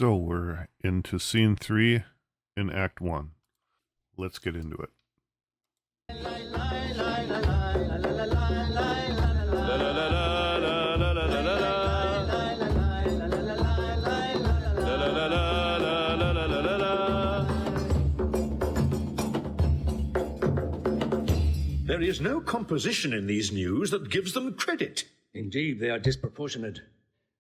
So we're into scene 3 in Act 1. Let's get into it. There is no composition in these news that gives them credit. Indeed, they are disproportionate.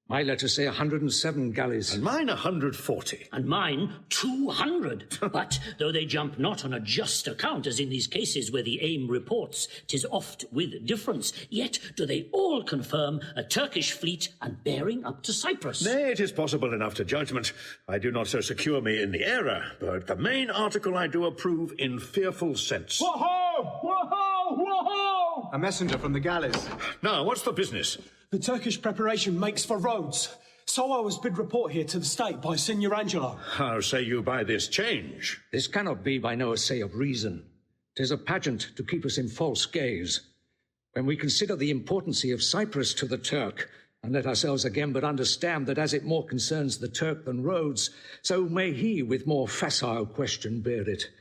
My letters say 107 galleys. And mine 140. And mine 200. But though they jump not on a just account, as in these cases where the aim reports, 'tis oft with difference, yet do they all confirm a Turkish fleet and bearing up to Cyprus. Nay, it is possible enough to judgment. I do not so secure me in the error, but the main article I do approve in fearful sense. Whoa! Whoa! Whoa! A messenger from the galleys. Now, what's the business? The Turkish preparation makes for Rhodes. So I was bid report here to the state by Signor Angelo. How say you by this change? This cannot be by no assay of reason. 'Tis a pageant to keep us in false gaze. When we consider the importance of Cyprus to the Turk, and let ourselves again but understand that as it more concerns the Turk than Rhodes, so may he with more facile question bear it.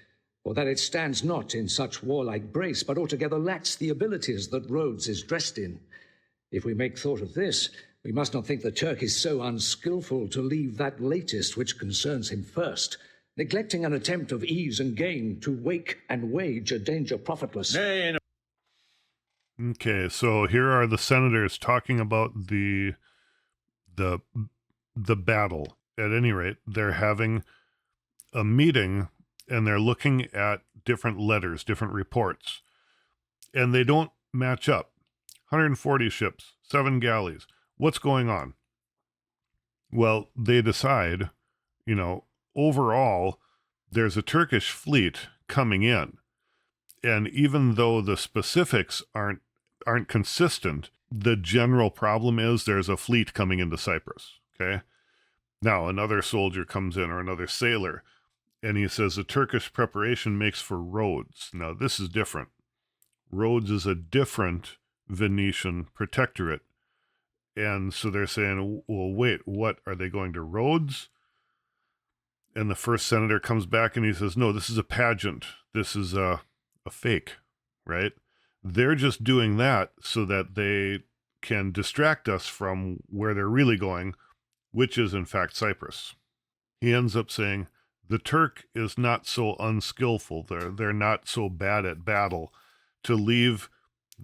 For that it stands not in such warlike brace, but altogether lacks the abilities that Rhodes is dressed in. If we make thought of this, we must not think the Turk is so unskilful to leave that latest which concerns him first, neglecting an attempt of ease and gain to wake and wage a danger profitless. Nay, no. Okay, so here are the senators talking about the battle. At any rate, they're having a meeting and they're looking at different letters, different reports, and they don't match up. 140 ships, 7 galleys. What's going on? Well, they decide, overall, there's a Turkish fleet coming in. And even though the specifics aren't consistent, the general problem is there's a fleet coming into Cyprus, okay? Now, another soldier comes in, or another sailor, and he says the Turkish preparation makes for Rhodes. Now, this is different. Rhodes is a different Venetian protectorate. And so they're saying, well, wait, what? Are they going to Rhodes? And the first senator comes back and he says, no, this is a pageant. This is a fake, right? They're just doing that so that they can distract us from where they're really going, which is in fact Cyprus. He ends up saying, the Turk is not so unskillful. They're not so bad at battle to leave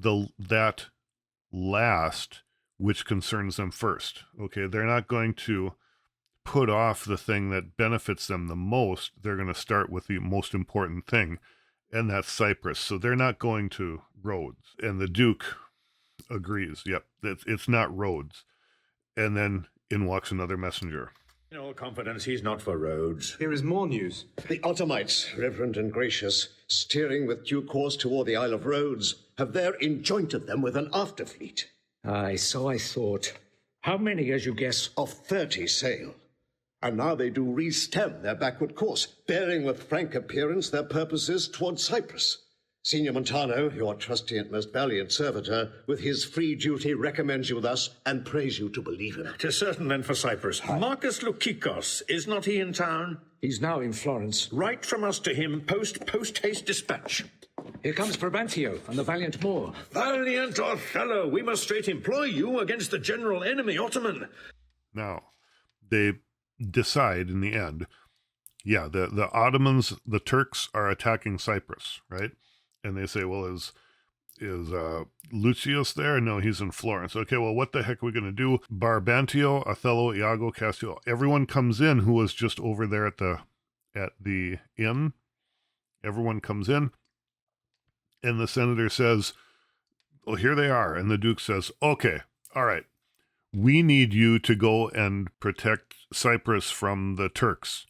that last which concerns them first. Okay, they're not going to put off the thing that benefits them the most. They're going to start with the most important thing, and that's Cyprus. So they're not going to Rhodes. And the Duke agrees. Yep, it's not Rhodes. And then in walks another messenger. In all confidence, he's not for Rhodes. Here is more news. The Ottomites, reverend and gracious, steering with due course toward the Isle of Rhodes, have there enjointed them with an afterfleet. Aye, so I thought. How many, as you guess? Of 30 sail. And now they do re-stem their backward course, bearing with frank appearance their purposes toward Cyprus. Signor Montano, your trusty and most valiant servitor, with his free duty recommends you thus and prays you to believe him. 'Tis certain then for Cyprus. Marcus Lukikos, is not he in town? He's now in Florence. Write from us to him post-haste dispatch. Here comes Brabantio and the valiant Moor. Valiant Othello, we must straight employ you against the general enemy, Ottoman. Now, they decide in the end, the Ottomans, the Turks are attacking Cyprus, right? And they say, well, is Lucius there? No, he's in Florence. Okay, well, what the heck are we going to do? Brabantio, Othello, Iago, Cassio, everyone comes in who was just over there at the inn. Everyone comes in. And the senator says, well, here they are. And the Duke says, okay, all right. We need you to go and protect Cyprus from the Turks.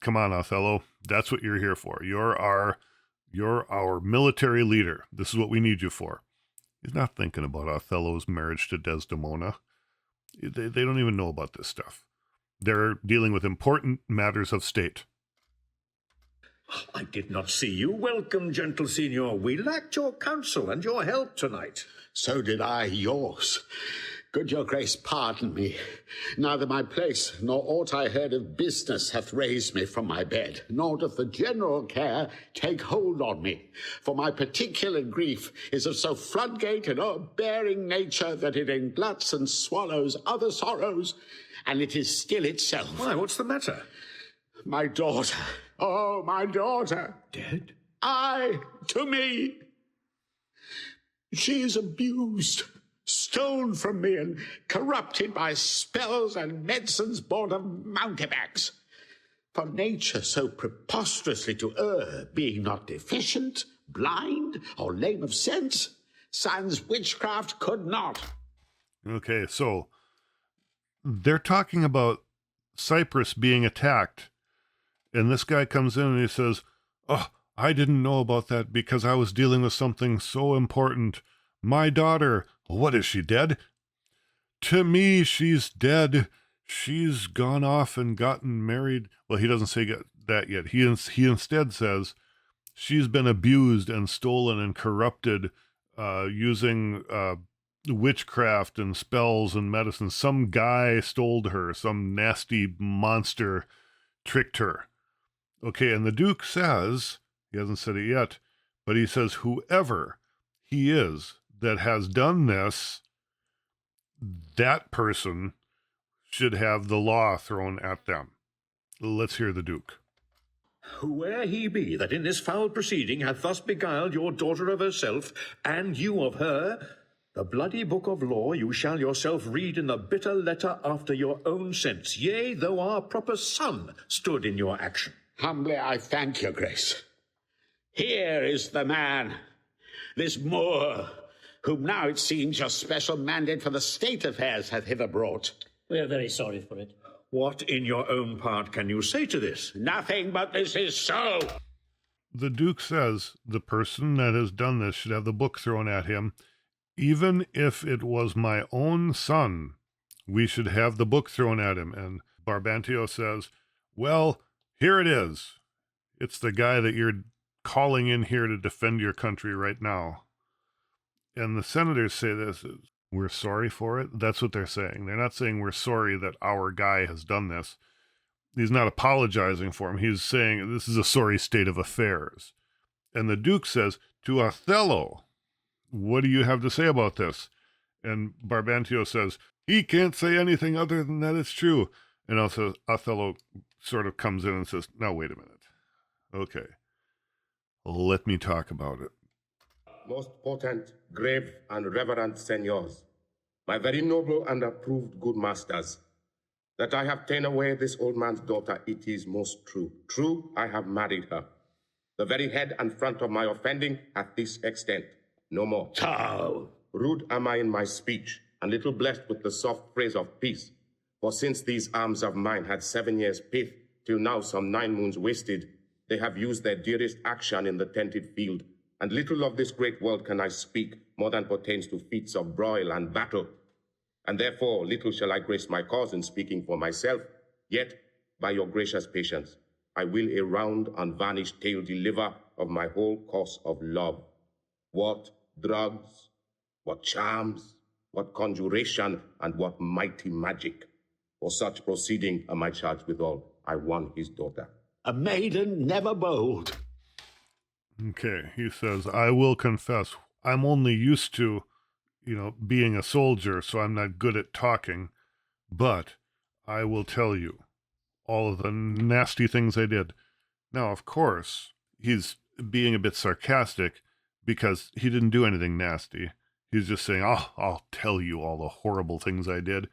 Come on, Othello. That's what you're here for. You're our military leader. This is what we need you for. He's not thinking about Othello's marriage to Desdemona. They don't even know about this stuff. They're dealing with important matters of state. I did not see you. Welcome, gentle signor. We lacked your counsel and your help tonight. So did I yours. Good your grace pardon me. Neither my place nor aught I heard of business hath raised me from my bed, nor doth the general care take hold on me. For my particular grief is of so floodgate and o'erbearing nature that it engluts and swallows other sorrows, and it is still itself. Why, what's the matter? My daughter, oh, my daughter. Dead? Aye, to me. She is abused, stolen from me, and corrupted by spells and medicines born of mountebanks. For nature so preposterously to err, being not deficient, blind, or lame of sense, sans witchcraft could not. Okay, so they're talking about Cyprus being attacked, and this guy comes in and he says, "Oh, I didn't know about that because I was dealing with something so important. My daughter, what is she, dead? To me, she's dead. She's gone off and gotten married." Well, he doesn't say that yet. He instead says, she's been abused and stolen and corrupted using witchcraft and spells and medicine. Some guy stole her. Some nasty monster tricked her. Okay, and the Duke says, he hasn't said it yet, but he says whoever he is that has done this, that person should have the law thrown at them. Let's hear the Duke. Whoe'er he be that in this foul proceeding hath thus beguiled your daughter of herself, and you of her, the bloody book of law you shall yourself read in the bitter letter after your own sense, yea, though our proper son stood in your action. Humbly I thank your grace. Here is the man, this Moor, whom now it seems your special mandate for the state affairs hath hither brought. We are very sorry for it. What in your own part can you say to this? Nothing but this is so. The Duke says the person that has done this should have the book thrown at him. Even if it was my own son, we should have the book thrown at him. And Brabantio says, well, here it is. It's the guy that you're calling in here to defend your country right now. And the senators say this, we're sorry for it. That's what they're saying. They're not saying we're sorry that our guy has done this. He's not apologizing for him. He's saying this is a sorry state of affairs. And the Duke says to Othello, what do you have to say about this? And Brabantio says, he can't say anything other than that it's true. And also Othello sort of comes in and says, now wait a minute. Okay, let me talk about it. Most potent, grave, and reverend seniors, my very noble and approved good masters, that I have ta'en away this old man's daughter, it is most true. True, I have married her. The very head and front of my offending hath this extent, no more. So, rude am I in my speech, and little blessed with the soft phrase of peace. For since these arms of mine had 7 years' pith, till now some 9 moons wasted, they have used their dearest action in the tented field, and little of this great world can I speak, more than pertains to feats of broil and battle. And therefore little shall I grace my cause in speaking for myself, yet, by your gracious patience, I will a round unvarnished tale deliver of my whole course of love. What drugs, what charms, what conjuration, and what mighty magic. For such proceeding am I charged withal. I won his daughter. A maiden never bold. Okay, he says, I will confess, I'm only used to, being a soldier, so I'm not good at talking, but I will tell you all of the nasty things I did. Now, of course, he's being a bit sarcastic because he didn't do anything nasty. He's just saying, oh, I'll tell you all the horrible things I did.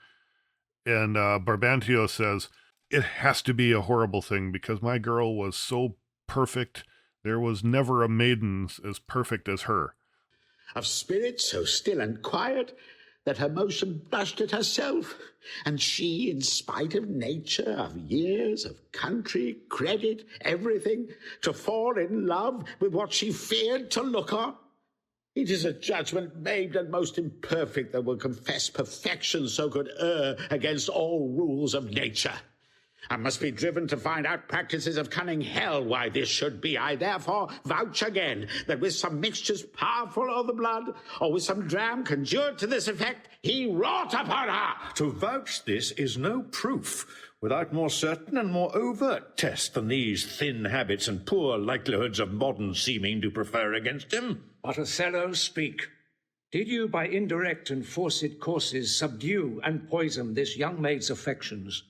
And Brabantio says, it has to be a horrible thing because my girl was so perfect. There was never a maiden as perfect as her. Of spirit so still and quiet that her motion blushed at herself, and she, in spite of nature, of years, of country, credit, everything, to fall in love with what she feared to look on. It is a judgment made and most imperfect that will confess perfection so could err against all rules of nature. I must be driven to find out practices of cunning hell why this should be. I therefore vouch again that with some mixtures powerful o'er the blood, or with some dram conjured to this effect, he wrought upon her. To vouch this is no proof, without more certain and more overt test than these thin habits and poor likelihoods of modern seeming do prefer against him. But Othello, speak. Did you by indirect and forced courses subdue and poison this young maid's affections?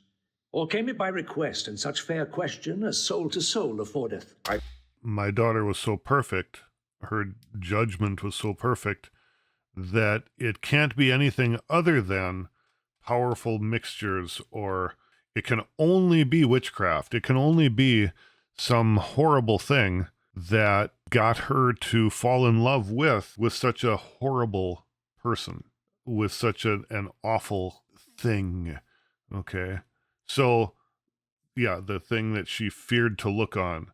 Or came it by request, and such fair question as soul to soul affordeth? My daughter was so perfect, her judgment was so perfect, that it can't be anything other than powerful mixtures, or it can only be witchcraft. It can only be some horrible thing that got her to fall in love with such a horrible person, with such an awful thing. Okay. So, yeah, the thing that she feared to look on.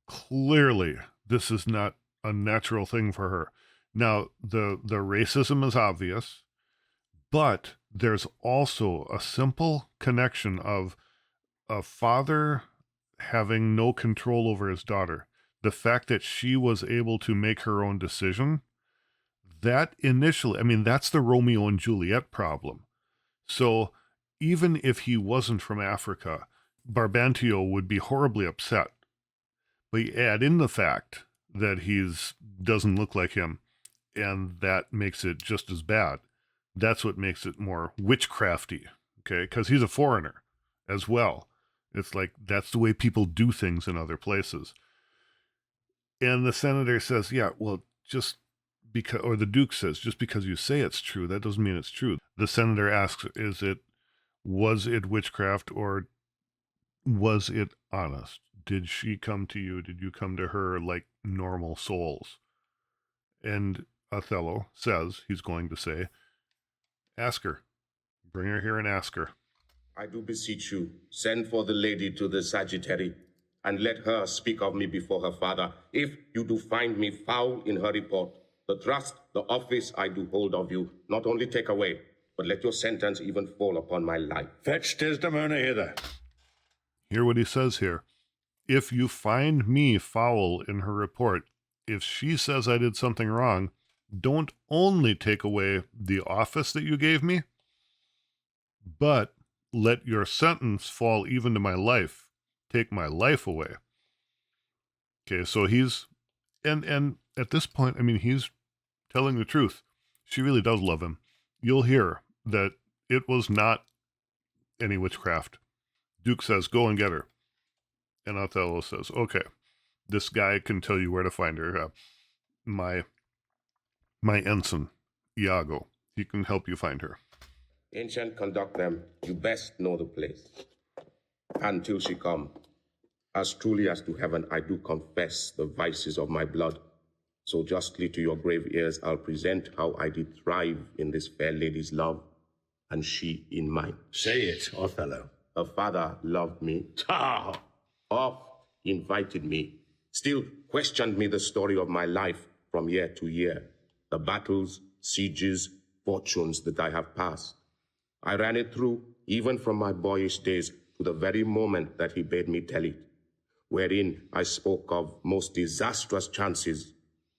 Clearly, this is not a natural thing for her. Now, the racism is obvious, but there's also a simple connection of a father having no control over his daughter. The fact that she was able to make her own decision, that initially, I mean, that's the Romeo and Juliet problem. So even if he wasn't from Africa, Brabantio would be horribly upset. But you add in the fact that he's doesn't look like him, and that makes it just as bad. That's what makes it more witchcrafty, okay? Because he's a foreigner as well. It's like that's the way people do things in other places. And the senator says, yeah, well, just because, or the Duke says, just because you say it's true, that doesn't mean it's true. The senator asks, was it witchcraft, or was it honest? Did she come to you? Did you come to her like normal souls? And Othello says, he's going to say, ask her. Bring her here and ask her. I do beseech you, send for the lady to the sagittary, and let her speak of me before her father. If you do find me foul in her report, the trust, the office I do hold of you, not only take away, but let your sentence even fall upon my life. Fetch Desdemona hither. Hear what he says here. If you find me foul in her report, if she says I did something wrong, don't only take away the office that you gave me, but let your sentence fall even to my life. Take my life away. Okay, so he's, and at this point, I mean, he's telling the truth. She really does love him. You'll hear that it was not any witchcraft. Duke says, go and get her. And Othello says, okay, this guy can tell you where to find her. My ensign, Iago, he can help you find her. Ancient, conduct them. You best know the place. Until she come, as truly as to heaven, I do confess the vices of my blood. So justly to your grave ears, I'll present how I did thrive in this fair lady's love, and she in mine. Say it, Othello. Her father loved me. Oft invited me. Still questioned me the story of my life from year to year. The battles, sieges, fortunes that I have passed. I ran it through, even from my boyish days to the very moment that he bade me tell it, wherein I spoke of most disastrous chances,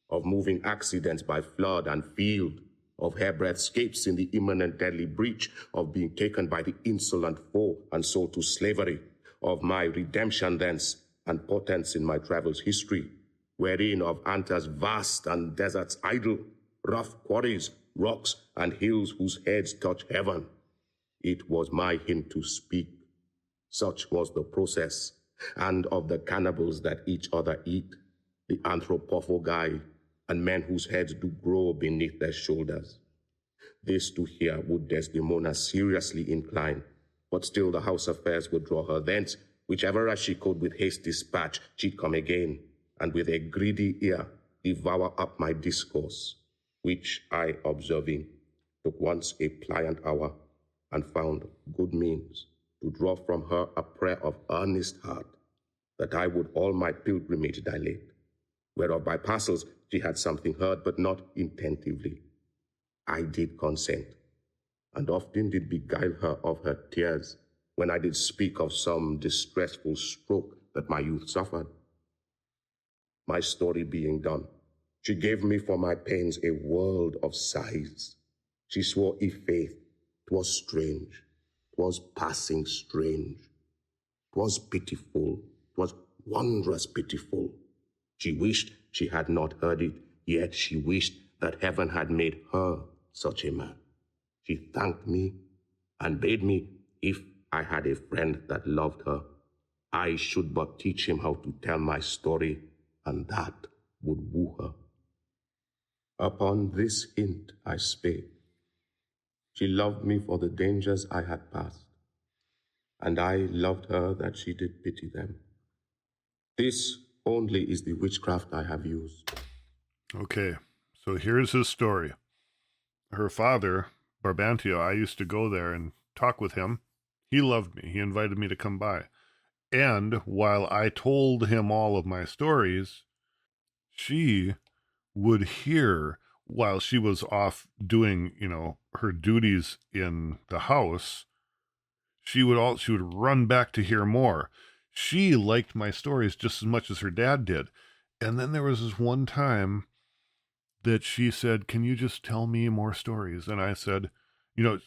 of moving accidents by flood and field, of hairbreadth escapes in the imminent deadly breach, of being taken by the insolent foe and sold to slavery, of my redemption thence, and portents in my travels history, wherein of Anta's vast and deserts idle, rough quarries, rocks, and hills whose heads touch heaven. It was my hint to speak. Such was the process, and of the cannibals that each other eat, the anthropophagi, and men whose heads do grow beneath their shoulders. This to hear would Desdemona seriously incline, but still the house affairs would draw her thence, whichever as she could with haste dispatch, she'd come again, and with a greedy ear devour up my discourse, which I, observing, took once a pliant hour, and found good means to draw from her a prayer of earnest heart, that I would all my pilgrimage dilate, whereof by parcels she had something heard, but not intentively. I did consent, and often did beguile her of her tears, when I did speak of some distressful stroke that my youth suffered. My story being done, she gave me for my pains a world of sighs. She swore I' faith, 'twas strange, 'twas passing strange. 'Twas pitiful, 'twas wondrous pitiful. She wished she had not heard it, yet she wished that heaven had made her such a man. She thanked me and bade me, if I had a friend that loved her, I should but teach him how to tell my story, and that would woo her. Upon this hint I spake. She loved me for the dangers I had passed, and I loved her that she did pity them. This only is the witchcraft I have used. Okay, so here's his story. Her father, Barbantio, I used to go there and talk with him. He loved me. He invited me to come by. And while I told him all of my stories, she would hear, while she was off doing, her duties in the house, she would run back to hear more. She liked my stories just as much as her dad did. And then there was this one time that she said, "Can you just tell me more stories?" And I said,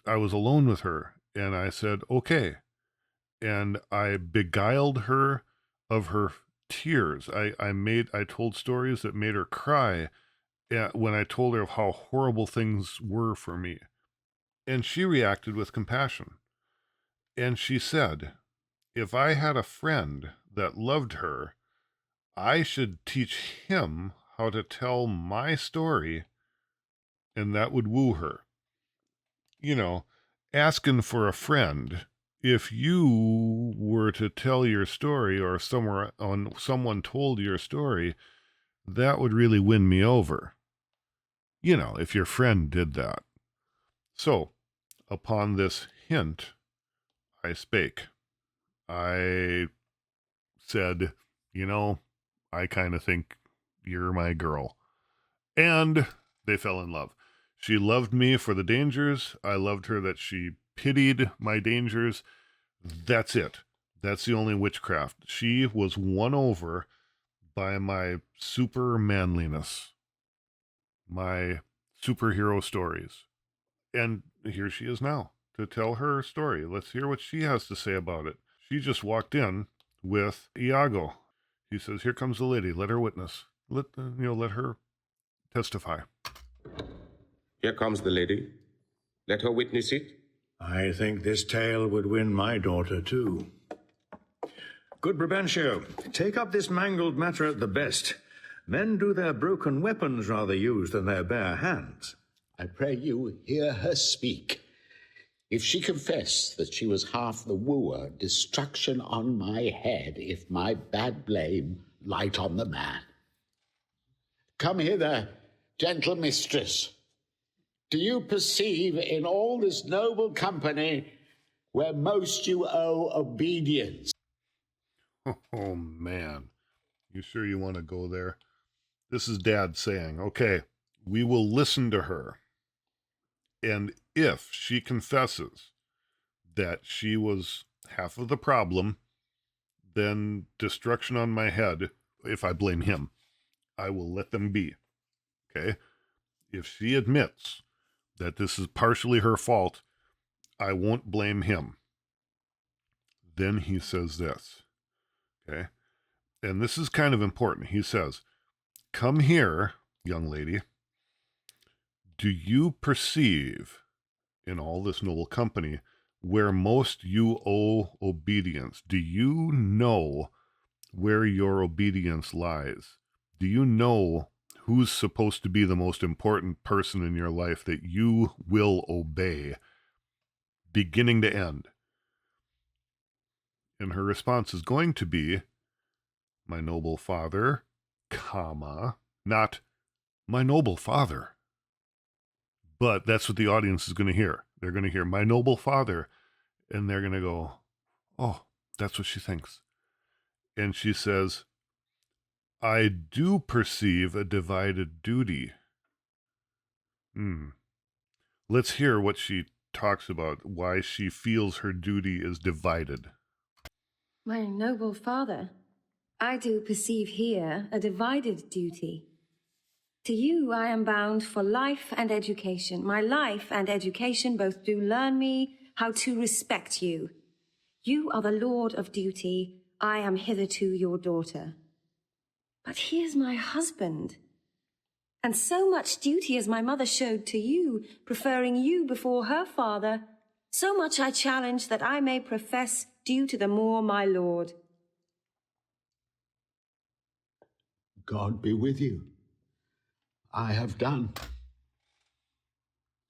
I was alone with her, and I said, "Okay." And I beguiled her of her tears. I told stories that made her cry when I told her of how horrible things were for me. And she reacted with compassion. And she said, if I had a friend that loved her, I should teach him how to tell my story, and that would woo her. Asking for a friend. If you were to tell your story, or someone told your story, that would really win me over. If your friend did that. So, upon this hint, I spake. I said, I kind of think you're my girl. And they fell in love. She loved me for the dangers. I loved her that she pitied my dangers. That's it. That's the only witchcraft. She was won over by my super manliness, my superhero stories. And here she is now to tell her story. Let's hear what she has to say about it. She just walked in with Iago. He says, "Here comes the lady. Let her witness. Let her testify." Here comes the lady. Let her witness it. I think this tale would win my daughter, too. Good Brabantio, take up this mangled matter at the best. Men do their broken weapons rather use than their bare hands. I pray you hear her speak. If she confess that she was half the wooer, destruction on my head, if my bad blame light on the man. Come hither, gentle mistress. Do you perceive in all this noble company where most you owe obedience? Oh, man. You sure you want to go there? This is Dad saying, okay, we will listen to her. And if she confesses that she was half of the problem, then destruction on my head, if I blame him, I will let them be. Okay? If she admits that this is partially her fault, I won't blame him. Then he says this. Okay? And this is kind of important. He says, "Come here, young lady. Do you perceive in all this noble company where most you owe obedience? Do you know where your obedience lies? Do you know who's supposed to be the most important person in your life that you will obey, beginning to end?" And her response is going to be, "My noble father, comma, not my noble father." But that's what the audience is going to hear. They're going to hear "my noble father," and they're going to go, "Oh, that's what she thinks." And she says, "I do perceive a divided duty." Let's hear what she talks about why she feels her duty is divided. My noble father, I do perceive here a divided duty. To you I am bound for life and education. My life and education both do learn me how to respect you. You are the lord of duty. I am hitherto your daughter. But here's my husband. And so much duty as my mother showed to you, preferring you before her father, so much I challenge that I may profess due to the more my lord. God be with you. I have done.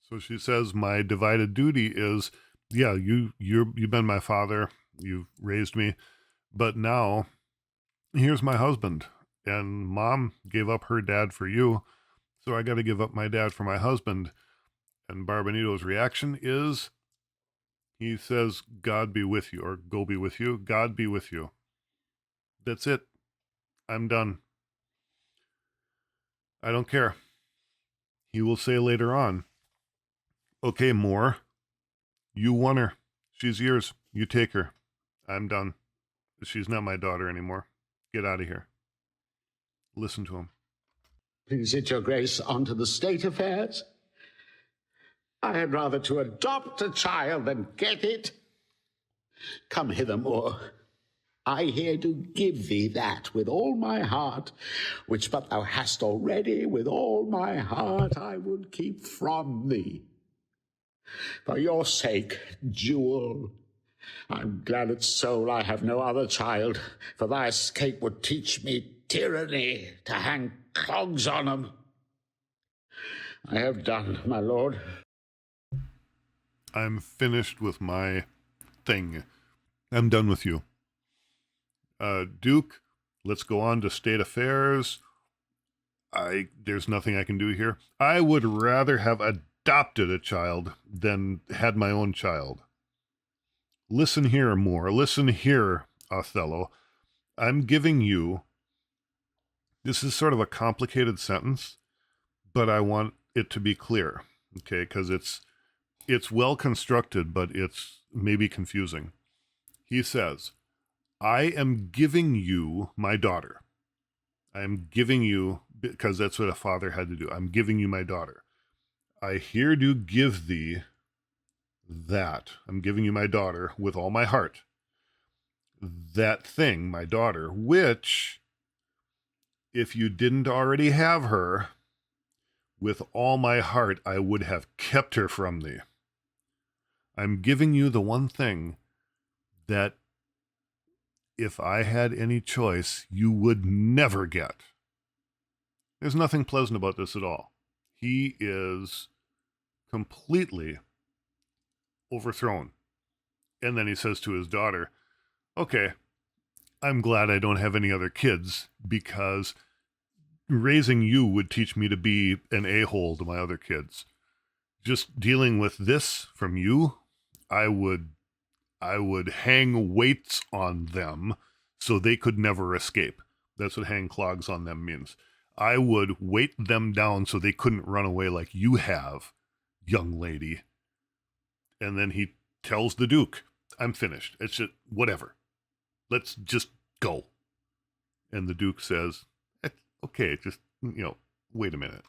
So she says, my divided duty is, yeah, you've been my father, you've raised me, but now here's my husband, and Mom gave up her dad for you, so I got to give up my dad for my husband. And Barbenito's reaction is, he says, God be with you, or go be with you. God be with you. That's it. I'm done. I don't care. He will say later on, okay, Moore, you won her. She's yours. You take her. I'm done. She's not my daughter anymore. Get out of here. Listen to him. Please it your grace on to the state affairs. I had rather to adopt a child than get it. Come hither, Moore. I here do give thee that with all my heart, which but thou hast already with all my heart I would keep from thee. For your sake, jewel, I'm glad at soul I have no other child, for thy escape would teach me tyranny to hang clogs on 'em. I have done, my lord. I'm finished with my thing. I'm done with you. Duke, let's go on to state affairs. There's nothing I can do here. I would rather have adopted a child than had my own child. Listen here, Moore. Listen here, Othello. I'm giving you, this is sort of a complicated sentence, but I want it to be clear, okay? Because it's well constructed, but it's maybe confusing. He says, I am giving you my daughter. I am giving you, because that's what a father had to do. I'm giving you my daughter. I here do give thee that. I'm giving you my daughter with all my heart. That thing, my daughter, which, if you didn't already have her, with all my heart I would have kept her from thee. I'm giving you the one thing that if I had any choice, you would never get. There's nothing pleasant about this at all. He is completely overthrown. And then he says to his daughter, okay, I'm glad I don't have any other kids, because raising you would teach me to be an a-hole to my other kids. Just dealing with this from you, I would hang weights on them so they could never escape. That's what hang clogs on them means. I would weight them down so they couldn't run away like you have, young lady. And then he tells the Duke, I'm finished. It's just, whatever. Let's just go. And the Duke says, okay, just, wait a minute.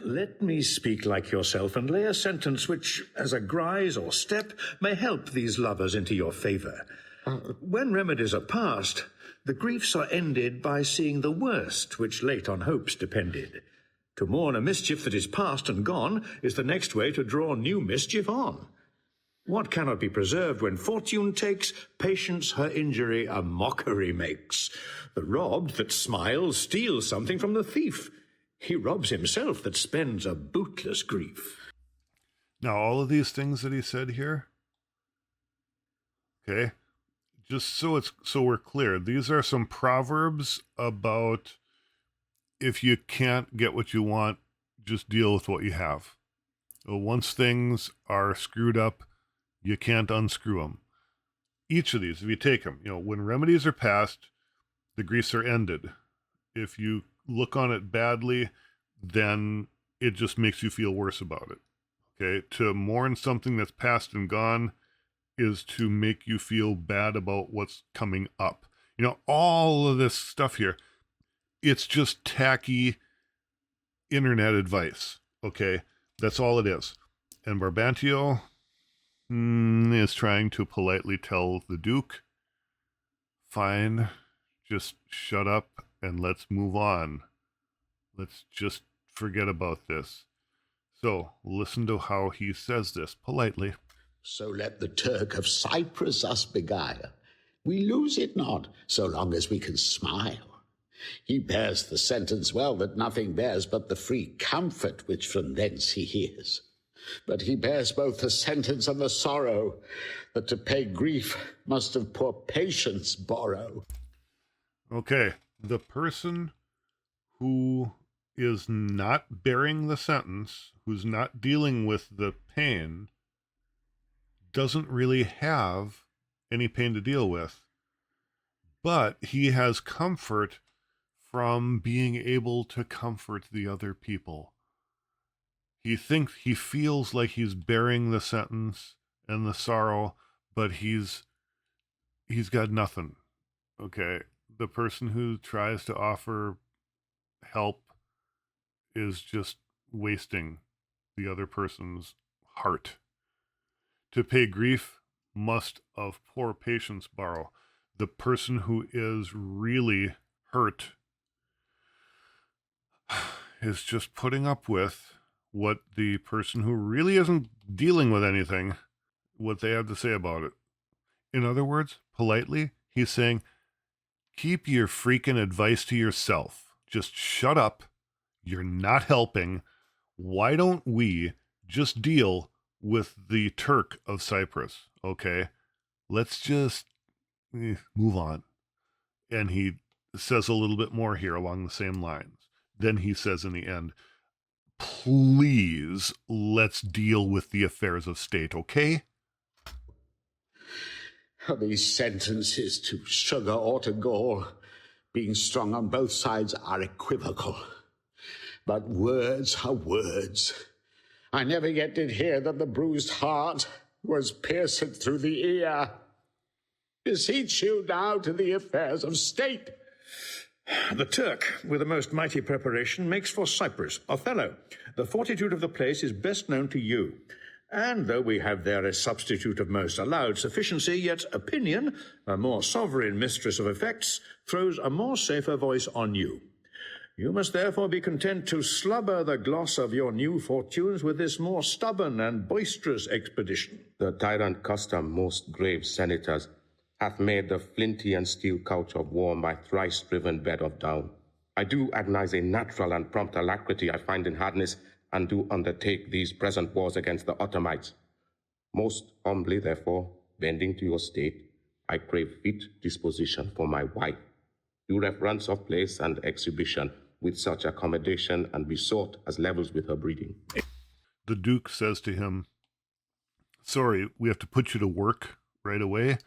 Let me speak like yourself and lay a sentence which, as a grise or step, may help these lovers into your favour. When remedies are past, the griefs are ended by seeing the worst which late on hopes depended. To mourn a mischief that is past and gone is the next way to draw new mischief on. What cannot be preserved when fortune takes, patience her injury a mockery makes. The robbed that smiles steals something from the thief. He robs himself that spends a bootless grief. Now, all of these things that he said here, okay, just so we're clear, these are some proverbs about if you can't get what you want, just deal with what you have. Once things are screwed up, you can't unscrew them. Each of these, if you take them, when remedies are passed, the griefs are ended. If you look on it badly, then it just makes you feel worse about it. Okay, to mourn something that's past and gone is to make you feel bad about what's coming up. You know, all of this stuff here, it's just tacky internet advice. Okay, that's all it is. And Brabantio is trying to politely tell the Duke, fine, just shut up and let's move on. Let's just forget about this. So listen to how he says this politely. So let the Turk of Cyprus us beguile. We lose it not, so long as we can smile. He bears the sentence well that nothing bears but the free comfort which from thence he hears. But he bears both the sentence and the sorrow, that to pay grief must of poor patience borrow. Okay, the person who is not bearing the sentence, who's not dealing with the pain, doesn't really have any pain to deal with. But he has comfort from being able to comfort the other people. He feels like he's bearing the sentence and the sorrow, but he's got nothing. Okay, the person who tries to offer help is just wasting the other person's heart. To pay grief must of poor patience borrow. The person who is really hurt is just putting up with what the person who really isn't dealing with anything, what they have to say about it. In other words, politely, he's saying, keep your freaking advice to yourself. Just shut up. You're not helping. Why don't we just deal with the Turk of Cyprus? Okay, let's just move on. And he says a little bit more here along the same lines. Then he says in the end, please, let's deal with the affairs of state, okay? These sentences to sugar or to gall, being strong on both sides, are equivocal. But words are words. I never yet did hear that the bruised heart was pierced through the ear. Beseech you now to the affairs of state. The Turk, with a most mighty preparation, makes for Cyprus. Othello, the fortitude of the place is best known to you. And though we have there a substitute of most allowed sufficiency, yet opinion, a more sovereign mistress of effects, throws a more safer voice on you. You must therefore be content to slubber the gloss of your new fortunes with this more stubborn and boisterous expedition. The tyrant custom, most grave senators, hath made the flinty and steel couch of war my thrice-driven bed of down. I do agonize a natural and prompt alacrity I find in hardness, and do undertake these present wars against the Ottomites. Most humbly, therefore, bending to your state, I crave fit disposition for my wife, due reference of place and exhibition, with such accommodation and be sought as levels with her breeding. The Duke says to him, sorry, we have to put you to work right away.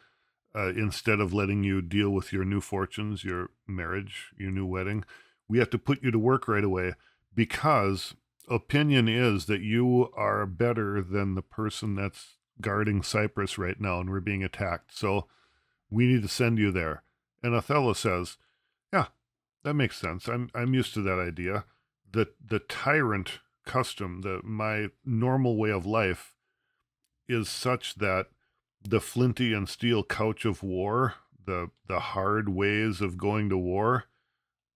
Instead of letting you deal with your new fortunes, your marriage, your new wedding, we have to put you to work right away because opinion is that you are better than the person that's guarding Cyprus right now and we're being attacked. So we need to send you there. And Othello says, yeah, that makes sense. I'm used to that idea. The tyrant custom, my normal way of life is such that the flinty and steel couch of war, the hard ways of going to war,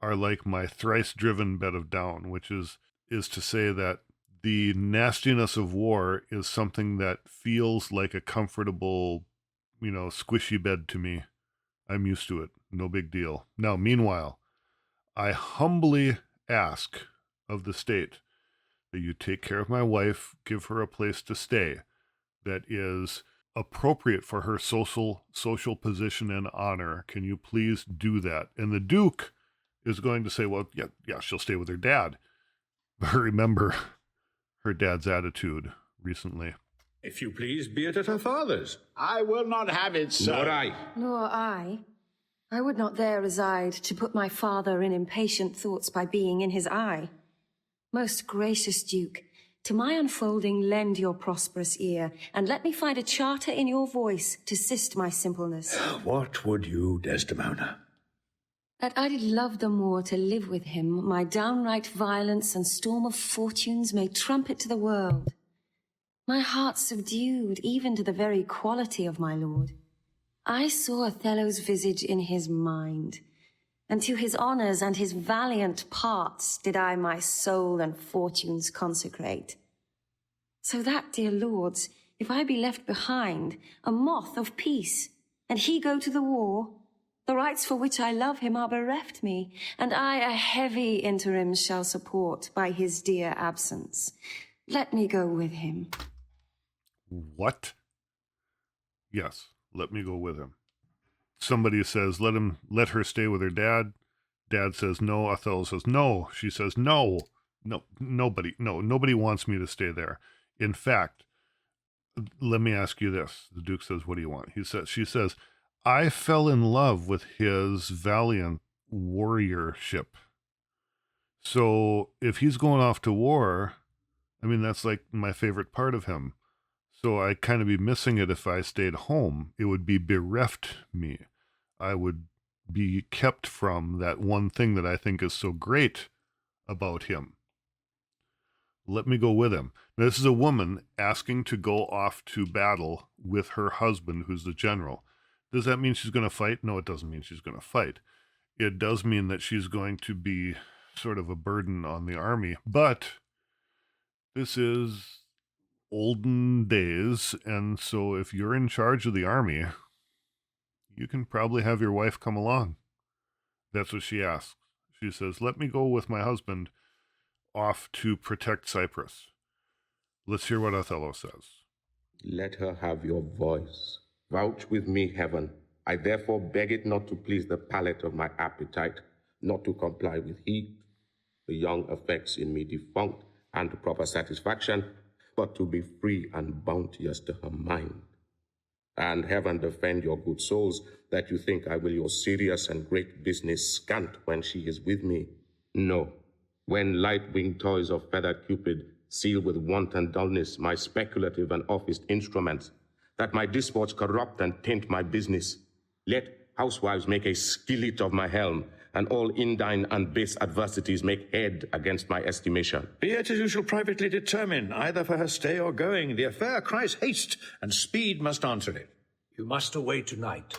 are like my thrice-driven bed of down, which is to say that the nastiness of war is something that feels like a comfortable, squishy bed to me. I'm used to it. No big deal. Now, meanwhile, I humbly ask of the state that you take care of my wife, give her a place to stay that is appropriate for her social position and honor. Can you please do that? And the Duke is going to say, well, yeah, she'll stay with her dad. But remember her dad's attitude recently. If you please, be it at her father's. I will not have it, sir. Nor I. Nor I. I would not there reside to put my father in impatient thoughts by being in his eye. Most gracious Duke, To my unfolding lend your prosperous ear, and let me find a charter in your voice to assist my simpleness. What would you, Desdemona? That I did love the more to live with him, my downright violence and storm of fortunes may trumpet to the world. My heart subdued even to the very quality of my lord. I saw Othello's visage in his mind, and to his honours and his valiant parts did I my soul and fortunes consecrate. So that, dear lords, if I be left behind, a moth of peace, and he go to the war, the rights for which I love him are bereft me, and I a heavy interim shall support by his dear absence. Let me go with him. What? Yes, let me go with him. Somebody says, let her stay with her dad. Dad says no. Othello says no. She says no. Nobody wants me to stay there. In fact, let me ask you this. The Duke says, what do you want? She says, I fell in love with his valiant warriorship. So if he's going off to war, I mean, that's like my favorite part of him. So I'd kind of be missing it if I stayed home. It would be bereft me. I would be kept from that one thing that I think is so great about him. Let me go with him. Now, this is a woman asking to go off to battle with her husband, who's the general. Does that mean she's going to fight? No, it doesn't mean she's going to fight. It does mean that she's going to be sort of a burden on the army. But this is olden days, and so if you're in charge of the army, you can probably have your wife come along. That's what she asks. She says, let me go with my husband off to protect Cyprus. Let's hear what Othello says. Let her have your voice. Vouch with me, heaven. I therefore beg it not to please the palate of my appetite, not to comply with heat, the young effects in me defunct, and to proper satisfaction, but to be free and bounteous to her mind. And heaven defend your good souls, that you think I will your serious and great business scant when she is with me. No, when light-winged toys of feathered Cupid seal with wanton dullness my speculative and officed instruments, that my disports corrupt and taint my business. Let housewives make a skillet of my helm, and all indign and base adversities make head against my estimation. Be it as you shall privately determine, either for her stay or going. The affair cries haste, and speed must answer it. You must away tonight.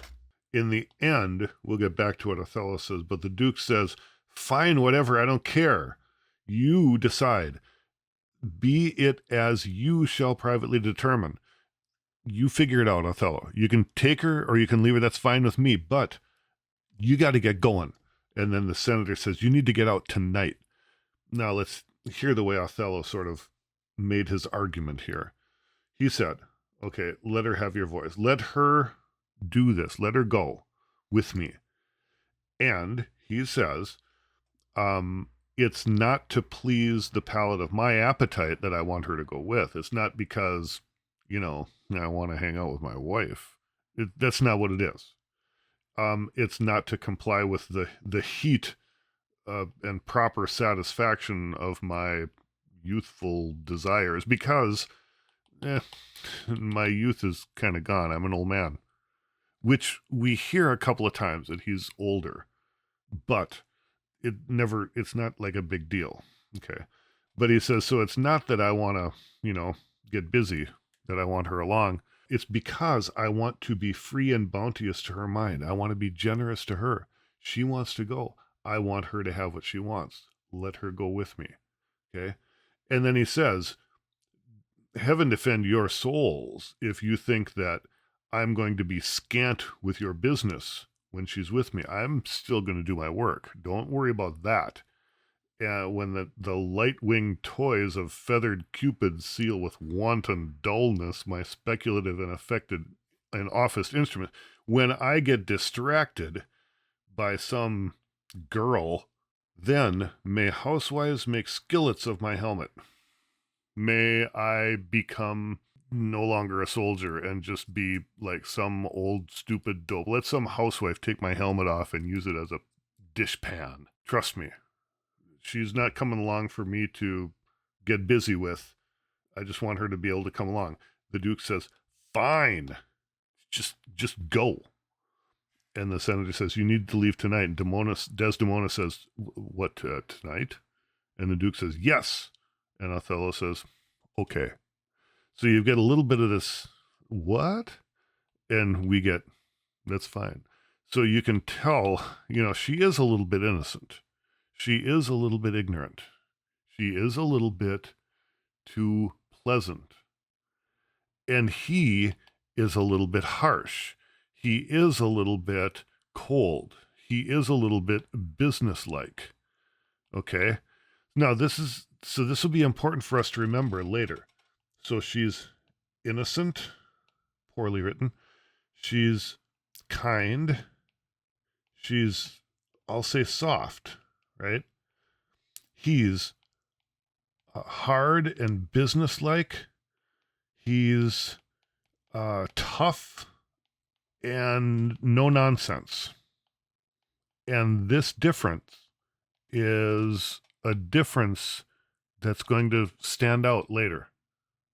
In the end, we'll get back to what Othello says, but the Duke says, fine, whatever, I don't care. You decide. Be it as you shall privately determine. You figure it out, Othello. You can take her or you can leave her. That's fine with me, but you got to get going. And then the senator says, you need to get out tonight. Now let's hear the way Othello sort of made his argument here. He said, okay, let her have your voice. Let her do this. Let her go with me. And he says, it's not to please the palate of my appetite that I want her to go with. It's not because, I want to hang out with my wife. That's not what it is. It's not to comply with the heat and proper satisfaction of my youthful desires, because my youth is kind of gone. I'm an old man, which we hear a couple of times that he's older, but it's not like a big deal. Okay. But he says, so it's not that I want to, get busy, that I want her along. It's because I want to be free and bounteous to her mind. I want to be generous to her. She wants to go. I want her to have what she wants. Let her go with me. Okay. And then he says, heaven defend your souls if you think that I'm going to be scant with your business when she's with me. I'm still going to do my work. Don't worry about that. When the light-winged toys of feathered Cupid seal with wanton dullness my speculative and affected and officed instrument, when I get distracted by some girl, then may housewives make skillets of my helmet. May I become no longer a soldier and just be like some old stupid dope. Let some housewife take my helmet off and use it as a dishpan. Trust me. She's not coming along for me to get busy with I just want her to be able to come along. The Duke says, fine, just go. And the senator says, you need to leave tonight. And Desdemona says, what, tonight? And the Duke says, yes. And Othello says, okay. So you get a little bit of this, what? And we get, that's fine. So you can tell, she is a little bit innocent. She is a little bit ignorant. She is a little bit too pleasant. And he is a little bit harsh. He is a little bit cold. He is a little bit businesslike. Okay? Now, this will be important for us to remember later. So she's innocent, poorly written. She's kind. She's, I'll say, soft, right? He's hard and businesslike. He's tough and no nonsense. And this difference is a difference that's going to stand out later.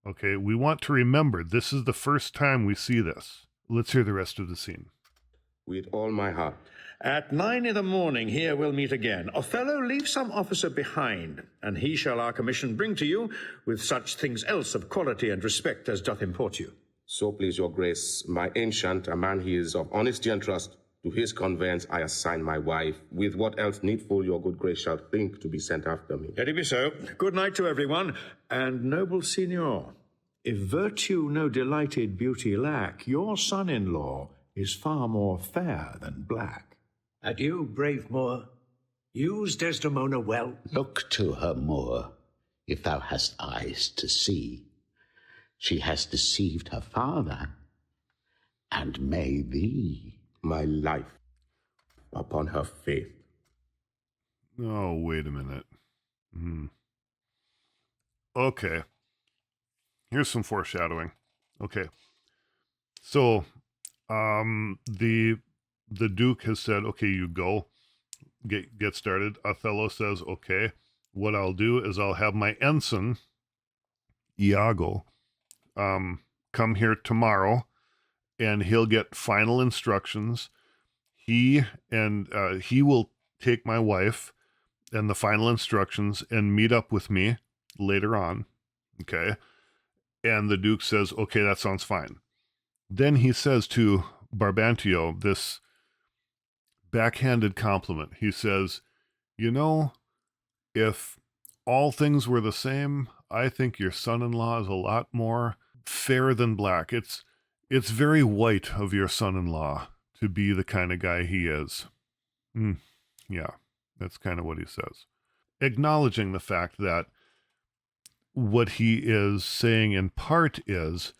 Okay, we want to remember this is the first time we see this. Let's hear the rest of the scene. With all my heart. At 9 a.m, here we'll meet again. Othello, leave some officer behind, and he shall our commission bring to you with such things else of quality and respect as doth import you. So please your grace, my ancient, a man he is of honesty and trust, to his conveyance I assign my wife, with what else needful your good grace shall think to be sent after me. Let it be so. Good night to everyone, and noble signor, if virtue no delighted beauty lack, your son-in-law is far more fair than black. Adieu, brave Moor. Use Desdemona well. Look to her, Moor, if thou hast eyes to see. She has deceived her father, and may thee. My life upon her faith. Oh, wait a minute. Okay. Here's some foreshadowing. Okay. So, the Duke has said, okay, you go, get started. Othello says, okay, what I'll do is I'll have my ensign, Iago, come here tomorrow, and he'll get final instructions. He will take my wife and the final instructions and meet up with me later on. Okay. And the Duke says, okay, that sounds fine. Then he says to Brabantio this backhanded compliment. He says, if all things were the same, I think your son-in-law is a lot more fair than black. It's very white of your son-in-law to be the kind of guy he is. Yeah, that's kind of what he says. Acknowledging the fact that what he is saying in part is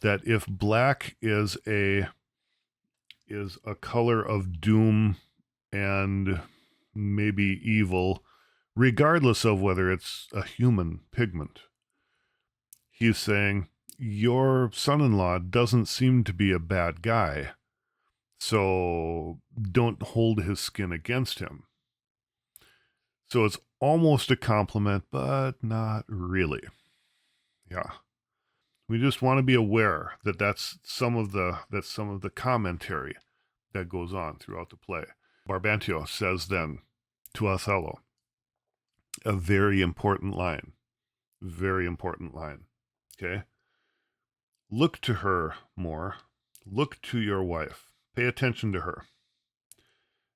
that if black is a color of doom and maybe evil, regardless of whether it's a human pigment, he's saying, your son-in-law doesn't seem to be a bad guy, so don't hold his skin against him. So it's almost a compliment, but not really. Yeah. We just want to be aware that that's some of the commentary that goes on throughout the play. Brabantio says then to Othello, a very important line. Very important line. Okay? Look to her more. Look to your wife. Pay attention to her,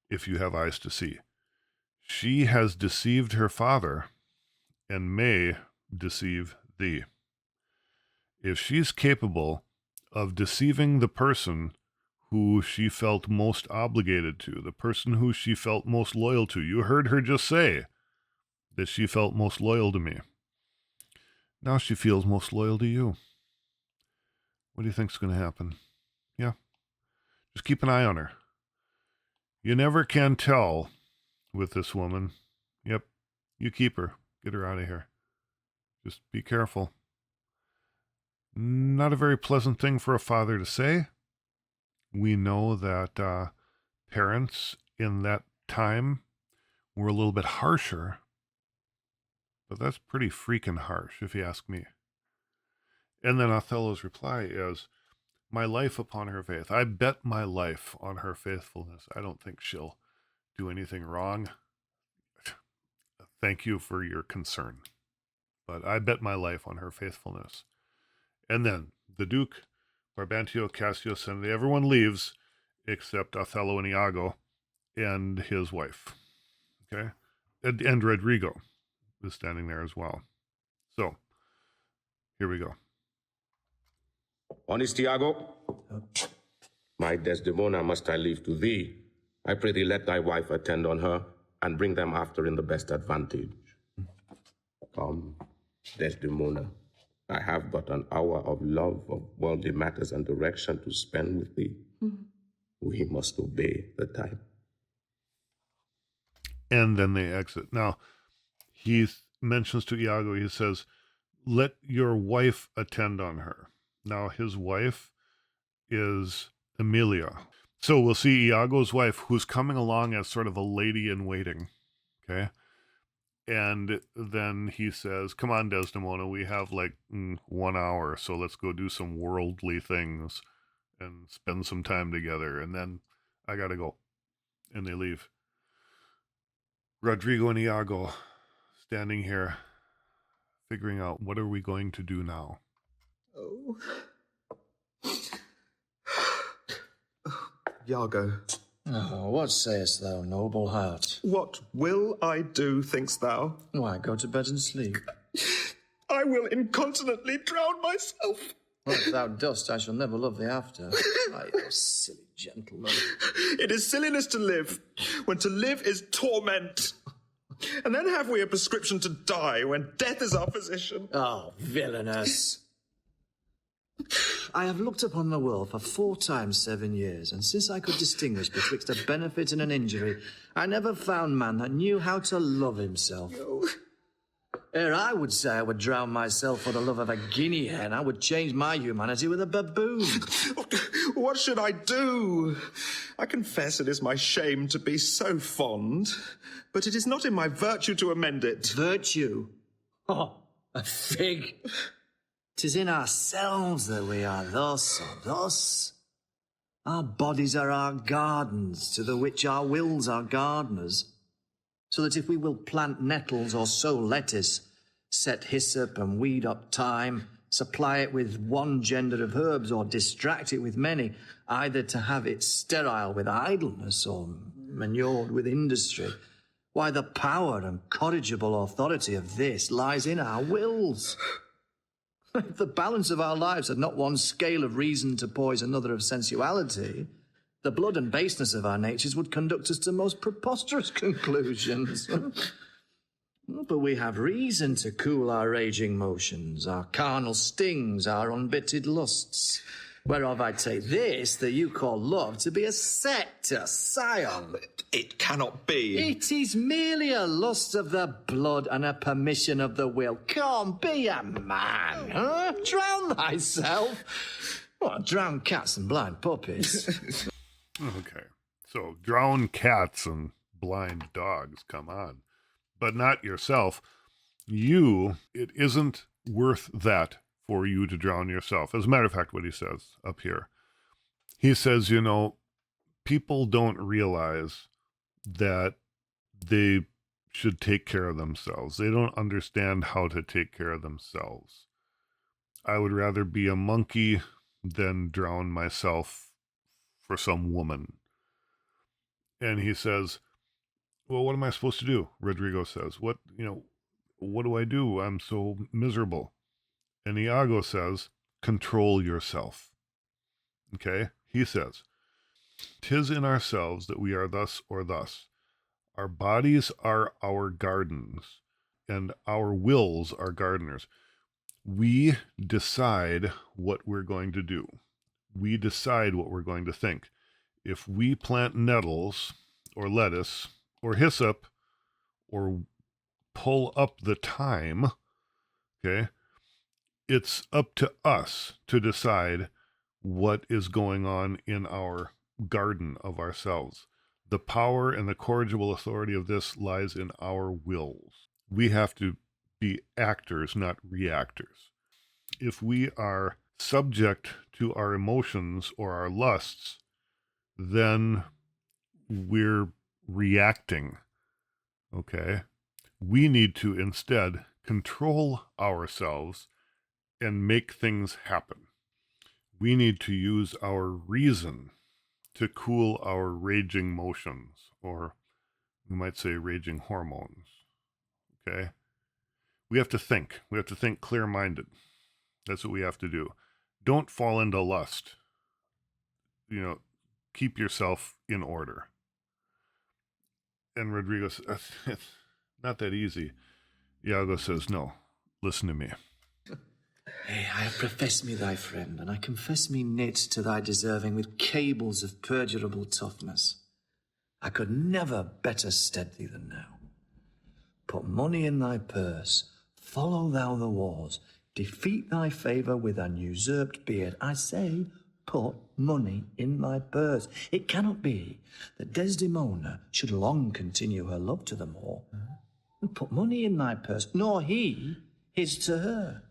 if you have eyes to see. She has deceived her father and may deceive thee. If she's capable of deceiving the person who she felt most obligated to, the person who she felt most loyal to, you heard her just say that she felt most loyal to me. Now she feels most loyal to you. What do you think's going to happen? Yeah. Just keep an eye on her. You never can tell with this woman. Yep. You keep her. Get her out of here. Just be careful. Not a very pleasant thing for a father to say. We know that parents in that time were a little bit harsher, but that's pretty freaking harsh, if you ask me. And then Othello's reply is, my life upon her faith. I bet my life on her faithfulness. I don't think she'll do anything wrong. Thank you for your concern, but I bet my life on her faithfulness. And then the Duke, Brabantio, Cassio, Senate, everyone leaves except Othello and Iago and his wife. Okay? And Rodrigo is standing there as well. So, here we go. Honest Iago, my Desdemona must I leave to thee. I pray thee let thy wife attend on her, and bring them after in the best advantage. Come, Desdemona, I have but an hour of love, of worldly matters and direction to spend with thee. We must obey the time. And then they exit. Now, he mentions to Iago, he says, let your wife attend on her. Now, his wife is Emilia. So we'll see Iago's wife, who's coming along as sort of a lady in waiting. Okay? And then he says, come on, Desdemona, we have like 1 hour, so let's go do some worldly things and spend some time together. And then I got to go. And they leave. Rodrigo and Iago standing here, figuring out what are we going to do now. Oh. Iago. Oh, what sayest thou, noble heart? What will I do, thinkst thou? Why, go to bed and sleep. I will incontinently drown myself. Well, if thou dost, I shall never love thee after. Ah, you silly gentleman. It is silliness to live, when to live is torment. And then have we a prescription to die, when death is our physician. Oh, villainous. I have looked upon the world for 4 times 7 years, and since I could distinguish betwixt a benefit and an injury, I never found man that knew how to love himself. No. Ere I would say I would drown myself for the love of a guinea hen, I would change my humanity with a baboon. What should I do? I confess it is my shame to be so fond, but it is not in my virtue to amend it. Virtue? Oh, a fig. 'Tis in ourselves that we are thus or thus. Our bodies are our gardens, to the which our wills are gardeners. So that if we will plant nettles or sow lettuce, set hyssop and weed up thyme, supply it with one gender of herbs or distract it with many, either to have it sterile with idleness or manured with industry, why the power and corrigible authority of this lies in our wills. If the balance of our lives had not one scale of reason to poise another of sensuality, the blood and baseness of our natures would conduct us to most preposterous conclusions. But we have reason to cool our raging motions, our carnal stings, our unbitted lusts, whereof I take this that you call love to be a sect, a scion. It cannot be. It is merely a lust of the blood and a permission of the will. Come, be a man, huh? Drown thyself. What, drown cats and blind puppies? Okay, so drown cats and blind dogs, come on. But not yourself. It isn't worth that for you to drown yourself. As a matter of fact, what he says up here, he says, people don't realize that they should take care of themselves. They don't understand how to take care of themselves. I would rather be a monkey than drown myself for some woman. And he says, well, what am I supposed to do? Rodrigo says, what do I do? I'm so miserable. And Iago says, control yourself. Okay? He says, 'tis in ourselves that we are thus or thus. Our bodies are our gardens, and our wills are gardeners. We decide what we're going to do. We decide what we're going to think. If we plant nettles or lettuce or hyssop or pull up the thyme, okay, it's up to us to decide what is going on in our garden of ourselves. The power and the corrigible authority of this lies in our wills. We have to be actors, not reactors. if we are subject to our emotions or our lusts, then we're reacting. Okay? We need to instead control ourselves and make things happen. We need to use our reason to cool our raging motions, or we might say raging hormones. Okay? We have to think. We have to think clear-minded. That's what we have to do. Don't fall into lust. Keep yourself in order. And Rodrigo says, it's not that easy. Iago says, no, listen to me. Hey, I have professed me thy friend, and I confess me knit to thy deserving with cables of perdurable toughness. I could never better stead thee than now. Put money in thy purse, follow thou the wars, defeat thy favour with an usurped beard. I say, put money in thy purse. It cannot be that Desdemona should long continue her love to the Moor. And put money in thy purse, nor he his to her.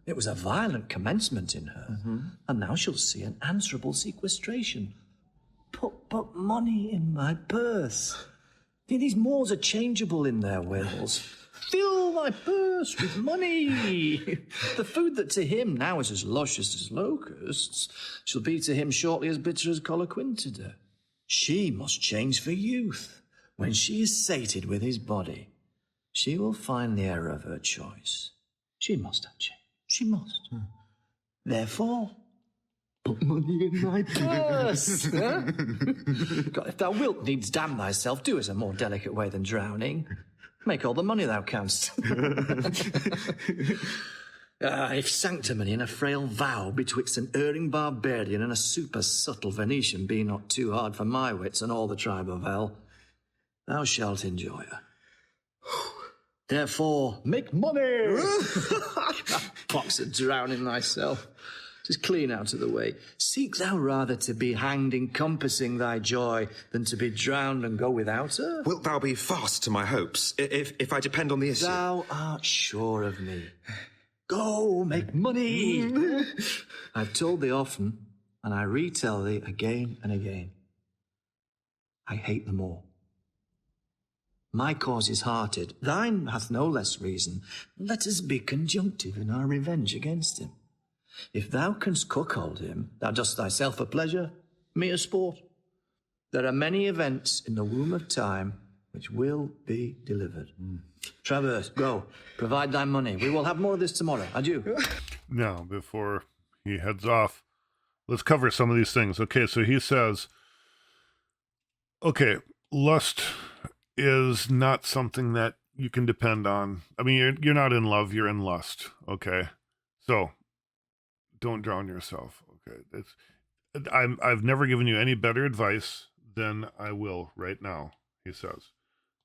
It was a violent commencement in her, and thou shalt see an answerable sequestration. Put money in thy purse. These Moors are changeable in their wills. Fill thy purse with money. The food that to him now is as luscious as locusts shall be to him shortly as bitter as coloquintida. She must change for youth. When she is sated with his body, she will find the error of her choice. She must have change. She must. Therefore, put money in thy purse. God, if thou wilt needs damn thyself, do it a more delicate way than drowning. Make all the money thou canst. If sanctimony and a frail vow betwixt an erring barbarian and a super subtle Venetian be not too hard for my wits and all the tribe of hell, thou shalt enjoy her. Therefore, make money! Pox of drowning thyself. Just clean out of the way. Seek thou rather to be hanged encompassing thy joy than to be drowned and go without her? Wilt thou be fast to my hopes, if I depend on the issue? Thou art sure of me. Go, make money! I've told thee often, and I retell thee again and again. I hate them all. My cause is hearted, thine hath no less reason. Let us be conjunctive in our revenge against him. If thou canst cuckold him, thou dost thyself a pleasure, me a sport. There are many events in the womb of time which will be delivered. Travers, go, provide thy money. We will have more of this tomorrow. Adieu. Now, before he heads off, let's cover some of these things. Okay, so he says, okay, lust is not something that you can depend on. I mean, you're not in love, you're in lust. Okay, so don't drown yourself. Okay, I've never given you any better advice than I will right now, he says.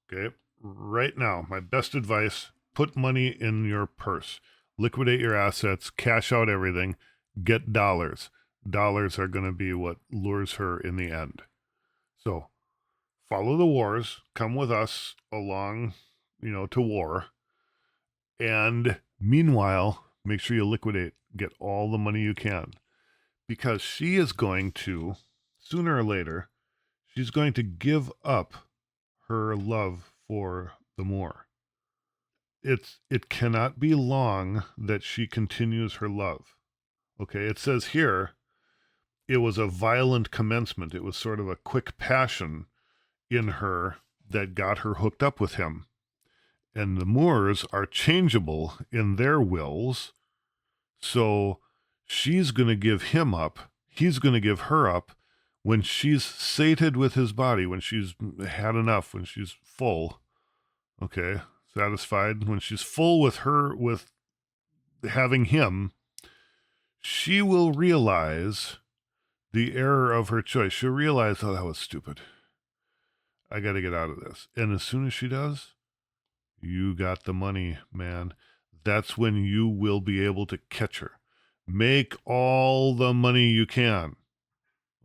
Okay, right now, my best advice, put money in your purse, liquidate your assets, cash out everything, get dollars. Dollars are going to be what lures her in the end. So follow the wars, come with us along, to war. And meanwhile, make sure you liquidate, get all the money you can. Because she is going to, sooner or later, she's going to give up her love for the Moor. It cannot be long that she continues her love. Okay, it says here, it was a violent commencement. It was sort of a quick passion in her that got her hooked up with him. And the Moors are changeable in their wills, so she's going to give him up. He's going to give her up when she's sated with his body, when she's had enough, when she's full. Okay, satisfied. When she's full with having him, she will realize the error of her choice. She'll realize, oh, that was stupid. I got to get out of this. And as soon as she does, you got the money, man. That's when you will be able to catch her. Make all the money you can.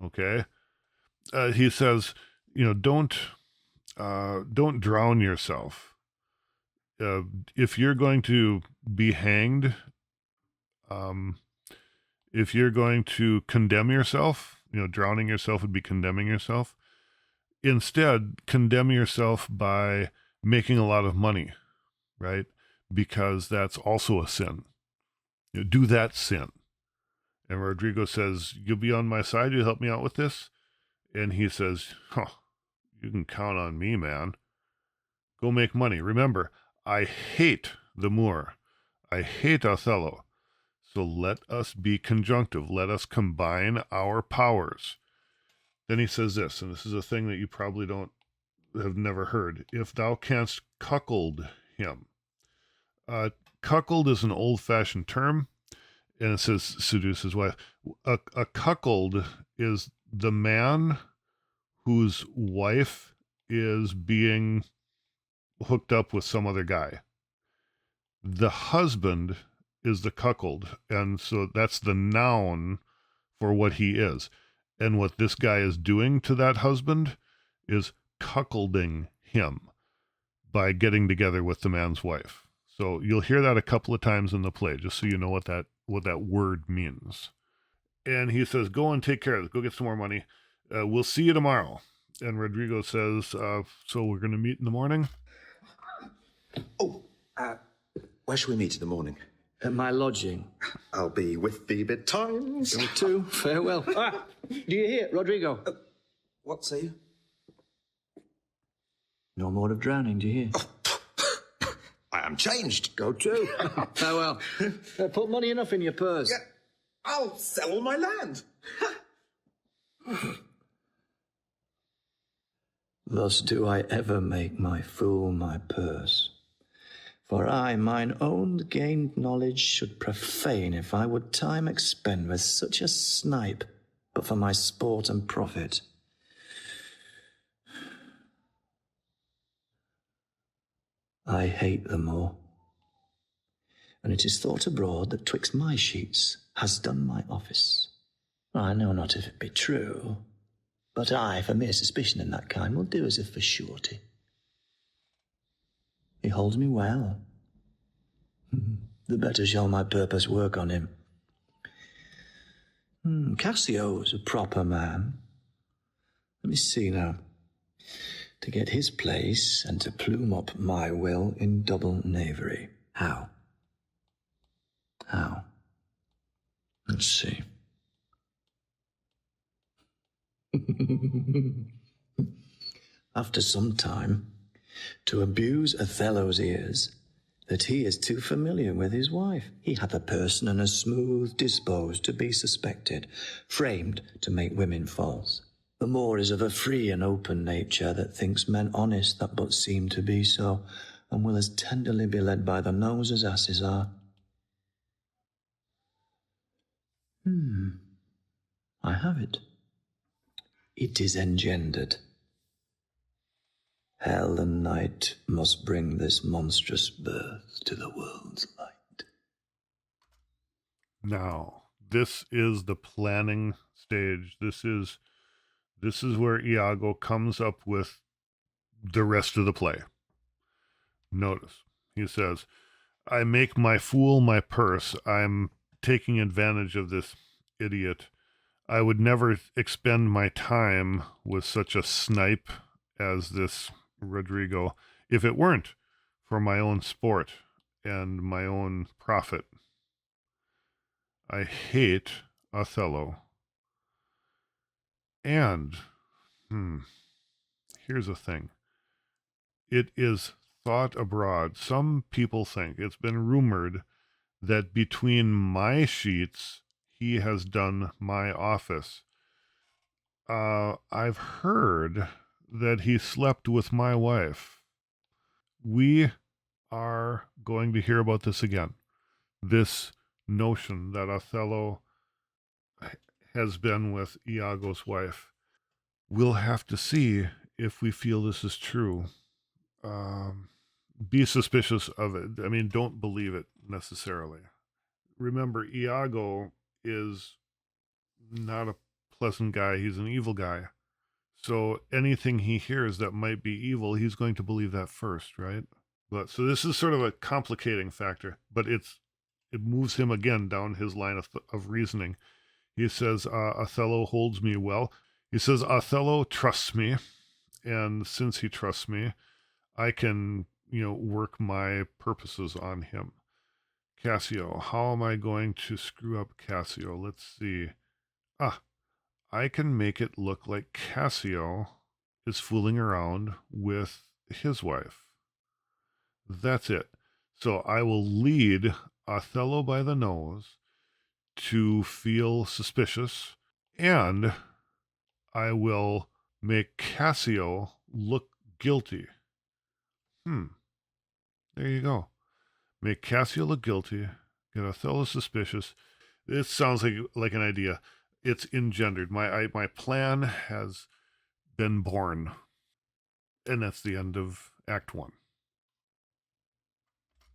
Okay? He says, don't drown yourself. If you're going to be hanged, If you're going to condemn yourself, drowning yourself would be condemning yourself. Instead, condemn yourself by making a lot of money, right? Because that's also a sin. Do that sin. And Rodrigo says, you'll be on my side? You'll help me out with this? And he says, you can count on me, man. Go make money. Remember, I hate the Moor. I hate Othello. So let us be conjunctive. Let us combine our powers. Then he says this, and this is a thing that you probably have never heard. If thou canst cuckold him. Cuckold is an old-fashioned term, and it says seduce his wife. A cuckold is the man whose wife is being hooked up with some other guy. The husband is the cuckold, and so that's the noun for what he is. And what this guy is doing to that husband is cuckolding him by getting together with the man's wife. So you'll hear that a couple of times in the play, just so you know what that word means. And he says, go and take care of this. Go get some more money. We'll see you tomorrow. And Rodrigo says, so we're going to meet in the morning? Where shall we meet in the morning? At my lodging. I'll be with thee betimes. Go too. Farewell. Do you hear, Rodrigo? What say you? No more of drowning, do you hear? I am changed. Go too. Farewell. Put money enough in your purse. Yeah, I'll sell all my land. Thus do I ever make my fool my purse. For I, mine own gained knowledge, should profane if I would time expend with such a snipe, but for my sport and profit. I hate them all. And it is thought abroad that twixt my sheets has done my office. I know not if it be true, but I, for mere suspicion in that kind, will do as if for surety. He holds me well. The better shall my purpose work on him. Cassio's a proper man. Let me see now. To get his place and to plume up my will in double knavery. How? Let's see. After some time, to abuse Othello's ears, that he is too familiar with his wife. He hath a person and a smooth disposed to be suspected, framed to make women false. The Moor is of a free and open nature that thinks men honest that but seem to be so, and will as tenderly be led by the nose as asses are. I have it. It is engendered. Hell and night must bring this monstrous birth to the world's light. Now, this is the planning stage. This is where Iago comes up with the rest of the play. Notice, he says, I make my fool my purse. I'm taking advantage of this idiot. I would never expend my time with such a snipe as this Rodrigo if it weren't for my own sport and my own profit. I hate Othello. And, here's the thing. It is thought abroad. Some people think, it's been rumored, that between my sheets, he has done my office. I've heard that he slept with my wife. We are going to hear about this again. This notion that Othello has been with Iago's wife. We'll have to see if we feel this is true. Be suspicious of it. I mean, don't believe it necessarily. Remember, Iago is not a pleasant guy. He's an evil guy. So anything he hears that might be evil, he's going to believe that first, right? But so this is sort of a complicating factor, but it's it moves him again down his line of reasoning. He says, Othello holds me well. He says, Othello trusts me, and since he trusts me, I can, work my purposes on him. Cassio, how am I going to screw up Cassio? Let's see. I can make it look like Cassio is fooling around with his wife. That's it. So I will lead Othello by the nose to feel suspicious, and I will make Cassio look guilty. There you go. Make Cassio look guilty, get Othello suspicious. It sounds like an idea. It's engendered. My plan has been born. And that's the end of Act 1.